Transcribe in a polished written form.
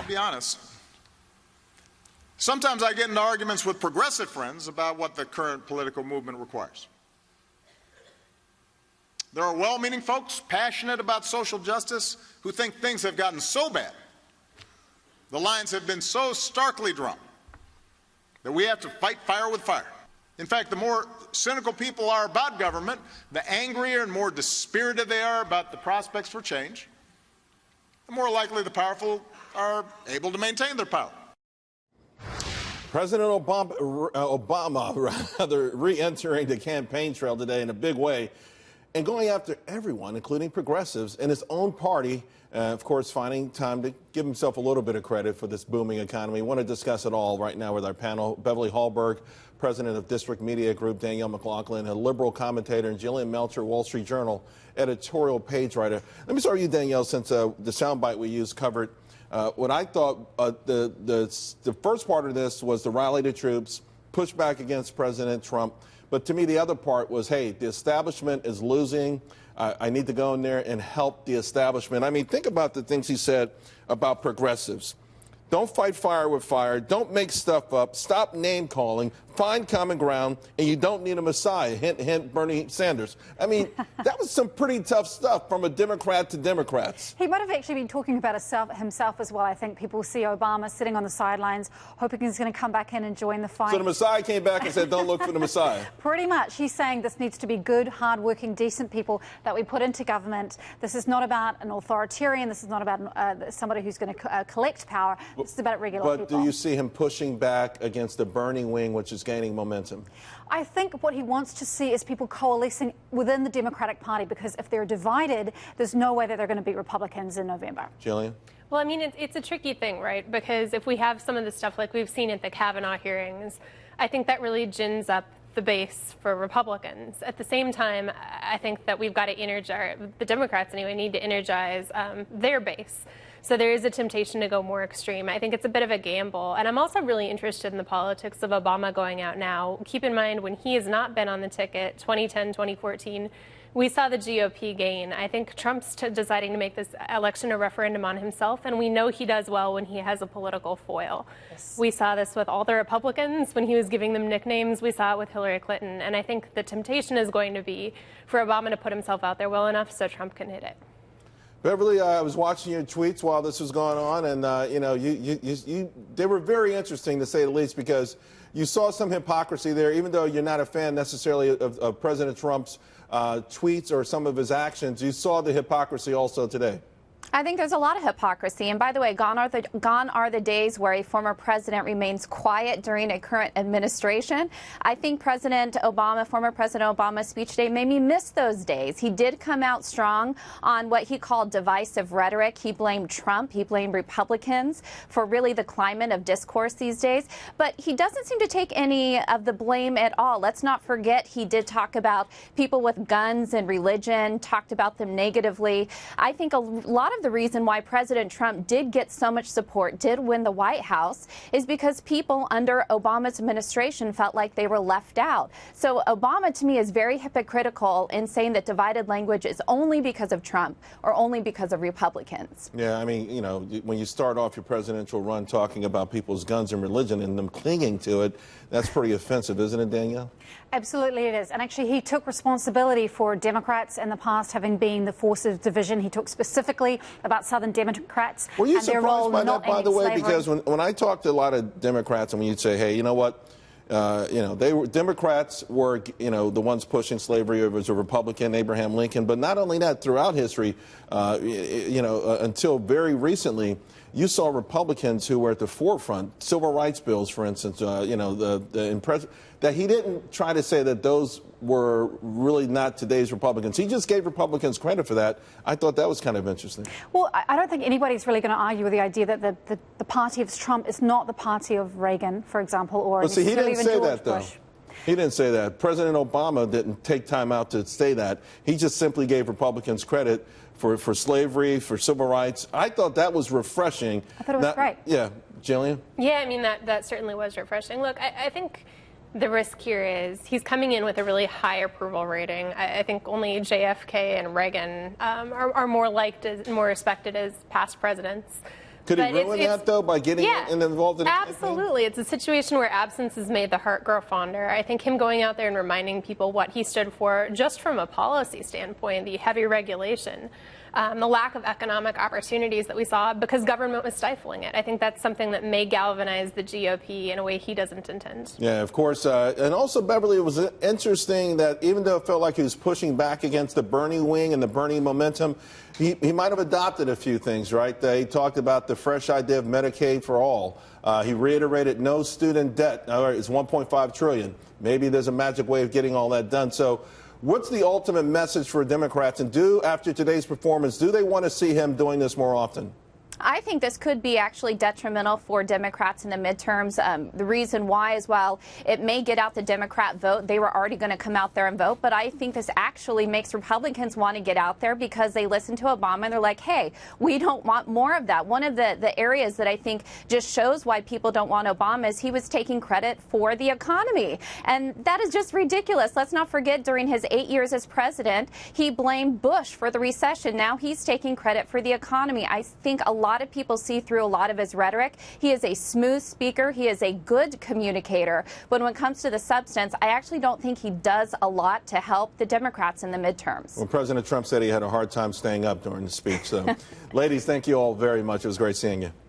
I'll be honest. Sometimes I get into arguments with progressive friends about what the current political movement requires. There are well-meaning folks passionate about social justice who think things have gotten so bad, the lines have been so starkly drawn, that we have to fight fire with fire. In fact, the more cynical people are about government, the angrier and more dispirited they are about the prospects for change, the more likely the powerful are able to maintain their power. President Obama re-entering the campaign trail today in a big way and going after everyone, including progressives, in his own party. Of course, finding time to give himself a little bit of credit for this booming economy. We want to discuss it all right now with our panel. Beverly Hallberg, president of District Media Group, Danielle McLaughlin, a liberal commentator, and Jillian Melchior, Wall Street Journal editorial page writer. Let me start with you, Danielle, since the soundbite we used covered what I thought the first part of this was the rally the troops, push back against President Trump. But to me, the other part was, hey, the establishment is losing. I need to go in there and help the establishment. I mean, think about the things he said about progressives. Don't fight fire with fire. Don't make stuff up. Stop name calling. Find common ground. And you don't need a messiah. Hint, hint, Bernie Sanders. I mean, that was some pretty tough stuff from a Democrat to Democrats. He might have actually been talking about himself as well. I think people see Obama sitting on the sidelines, hoping he's going to come back in and join the fight. So the messiah came back and said, don't look for the messiah. Pretty much. He's saying this needs to be good, hard-working, decent people that we put into government. This is not about an authoritarian. This is not about somebody who's going to collect power. This is about regular people. But do you see him pushing back against the burning wing, which is gaining momentum? I think what he wants to see is people coalescing within the Democratic Party, because if they're divided, there's no way that they're going to beat Republicans in November. Jillian? Well, I mean, it's a tricky thing, right? Because if we have some of the stuff like we've seen at the Kavanaugh hearings, I think that really gins up the base for Republicans. At the same time, I think that we've got to energize, the Democrats anyway, need to energize their base. So there is a temptation to go more extreme. I think it's a bit of a gamble. And I'm also really interested in the politics of Obama going out now. Keep in mind, when he has not been on the ticket, 2010, 2014, we saw the GOP gain. I think Trump's deciding to make this election a referendum on himself, and we know he does well when he has a political foil. Yes. We saw this with all the Republicans when he was giving them nicknames. We saw it with Hillary Clinton. And I think the temptation is going to be for Obama to put himself out there well enough so Trump can hit it. Beverly, I was watching your tweets while this was going on, and you know, they were very interesting, to say the least, because you saw some hypocrisy there, even though you're not a fan necessarily of President Trump's tweets or some of his actions. You saw the hypocrisy also today. I think there's a lot of hypocrisy. And by the way, gone are the days where a former president remains quiet during a current administration. I think former President Obama's speech today made me miss those days. He did come out strong on what he called divisive rhetoric. He blamed Trump. He blamed Republicans for really the climate of discourse these days. But he doesn't seem to take any of the blame at all. Let's not forget he did talk about people with guns and religion, talked about them negatively. I think a lot of the reason why President Trump did get so much support, did win the White House, is because people under Obama's administration felt like they were left out. So Obama, to me, is very hypocritical in saying that divided language is only because of Trump or only because of Republicans. Yeah, I mean, you know, when you start off your presidential run talking about people's guns and religion and them clinging to it, that's pretty offensive, isn't it, Danielle? Absolutely it is. And actually, he took responsibility for Democrats in the past having been the force of division. He talked specifically about Southern Democrats. Were you and their surprised role by not that, by the way? slavery. Because when I talk to a lot of Democrats, and when you'd say, hey, you know what? You know, Democrats were, you know, the ones pushing slavery. It was a Republican, Abraham Lincoln. But not only that, throughout history, you know, until very recently, you saw Republicans who were at the forefront, civil rights bills, for instance, you know, that he didn't try to say that those were really not today's Republicans. He just gave Republicans credit for that. I thought that was kind of interesting. Well, I don't think anybody's really going to argue with the idea that the party of Trump is not the party of Reagan, for example, or But see, he didn't say that, though. Bush. He didn't say that. President Obama didn't take time out to say that. He just simply gave Republicans credit for slavery, for civil rights. I thought that was refreshing. I thought it was great. Yeah. Jillian? Yeah, I mean, that certainly was refreshing. Look, I think the risk here is he's coming in with a really high approval rating. I think only JFK and Reagan are more liked, more respected as past presidents. Could he ruin that, though, by getting involved in a campaign? Absolutely. It's a situation where absence has made the heart grow fonder. I think him going out there and reminding people what he stood for, just from a policy standpoint, the heavy regulation, the lack of economic opportunities that we saw because government was stifling it. I think that's something that may galvanize the GOP in a way he doesn't intend. Yeah, of course. And also, Beverly, it was interesting that even though it felt like he was pushing back against the Bernie wing and the Bernie momentum, he might have adopted a few things, right? He talked about the fresh idea of Medicaid for all. He reiterated no student debt. All right, it's $1.5 trillion. Maybe there's a magic way of getting all that done. So what's the ultimate message for Democrats? And after today's performance, do they want to see him doing this more often? I think this could be actually detrimental for Democrats in the midterms. The reason why is, while it may get out the Democrat vote, they were already going to come out there and vote. But I think this actually makes Republicans want to get out there because they listen to Obama and they're like, hey, we don't want more of that. One of the areas that I think just shows why people don't want Obama is he was taking credit for the economy. And that is just ridiculous. Let's not forget, during his 8 years as president, he blamed Bush for the recession. Now he's taking credit for the economy. I think a lot of people see through a lot of his rhetoric. He is a smooth speaker. He is a good communicator. But when it comes to the substance, I actually don't think he does a lot to help the Democrats in the midterms. Well, President Trump said he had a hard time staying up during the speech. So, ladies, thank you all very much. It was great seeing you.